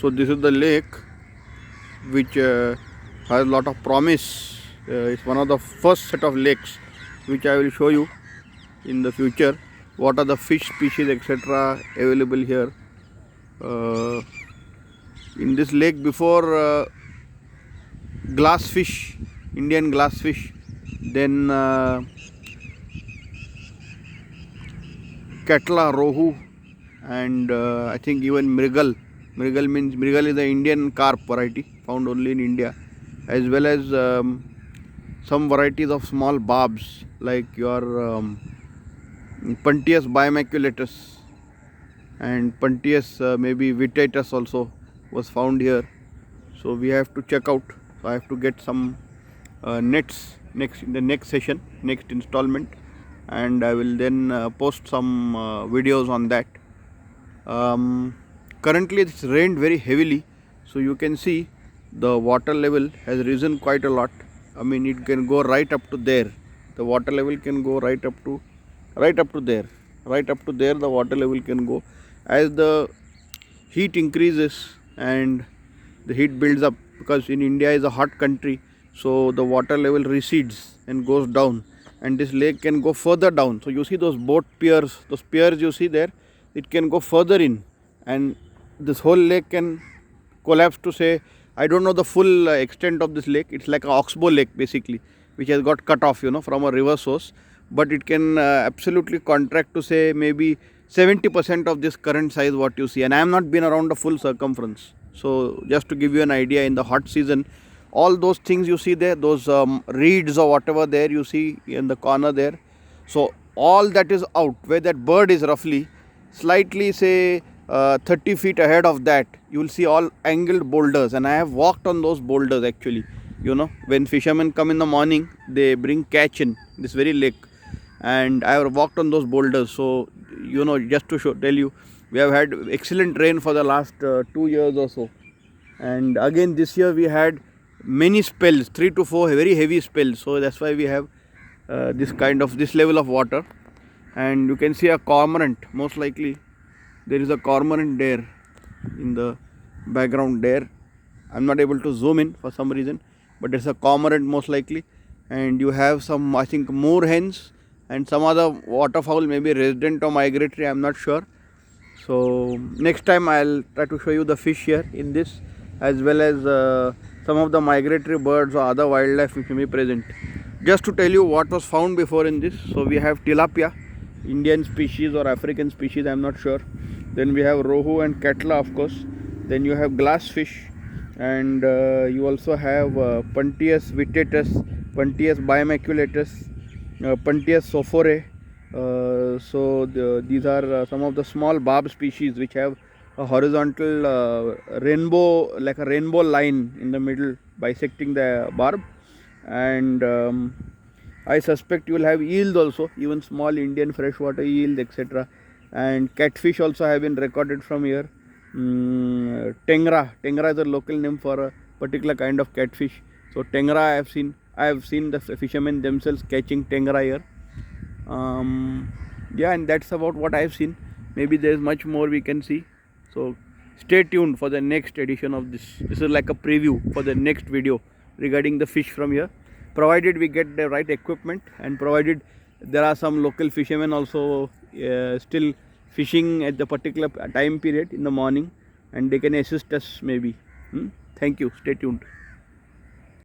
So this is the lake which has a lot of promise. It's one of the first set of lakes which I will show you in the future. What are the fish species etc. available here. In this lake before glass fish, Indian glass fish, then Katla, Rohu, and I think even Mrigal. Mrigal is the Indian carp variety found only in India, as well as some varieties of small barbs like your Puntius biomaculatus and Puntius maybe vittatus also was found here. So we have to check out. So I have to get some nets in the next session, next installment, and I will then post some videos on that. Currently it's rained very heavily, so you can see the water level has risen quite a lot. I mean, it can go right up to there. The water level can go right up to there. Right up to there the water level can go. As the heat increases and the heat builds up, because in India is a hot country, so the water level recedes and goes down, and this lake can go further down. So you see those boat piers, those piers you see there, it can go further in, and this whole lake can collapse to, say, I don't know the full extent of this lake. It's like an oxbow lake basically, which has got cut off, from a river source, but it can absolutely contract to, say, maybe 70% of this current size what you see. And I have not been around the full circumference. So just to give you an idea, in the hot season, all those things you see there, those reeds or whatever there you see in the corner there, so all that is out. Where that bird is roughly, slightly, say, 30 feet ahead of that, you will see all angled boulders, and I have walked on those boulders actually. When fishermen come in the morning, they bring catch in this very lake, and I have walked on those boulders. So just to tell you, we have had excellent rain for the last 2 years or so, and again this year we had many spells, 3 to 4 very heavy spells. So that's why we have this level of water. And you can see a cormorant, most likely there is a cormorant there in the background there. I'm not able to zoom in for some reason, but there's a cormorant most likely. And you have some, I think, moor hens and some other waterfowl, maybe resident or migratory, I'm not sure. So next time I'll try to show you the fish here in this, as well as some of the migratory birds or other wildlife which may be present. Just to tell you what was found before in this, so we have tilapia, Indian species or African species, I'm not sure. Then we have rohu and katla, of course. Then you have glass fish, and you also have Puntius vittatus, Puntius biomaculatus, Puntius sophore. These are some of the small barb species which have a horizontal rainbow, like a rainbow line in the middle bisecting the barb. And I suspect you will have eels also, even small Indian freshwater eels, etc. And catfish also have been recorded from here. Tengra is a local name for a particular kind of catfish. So tengra I have seen the fishermen themselves catching tengra here. Yeah, and that's about what I have seen. Maybe there is much more we can see. So stay tuned for the next edition of this. This is like a preview for the next video regarding the fish from here, provided we get the right equipment, and provided there are some local fishermen also still fishing at the particular time period in the morning, and they can assist us maybe. Thank you. Stay tuned.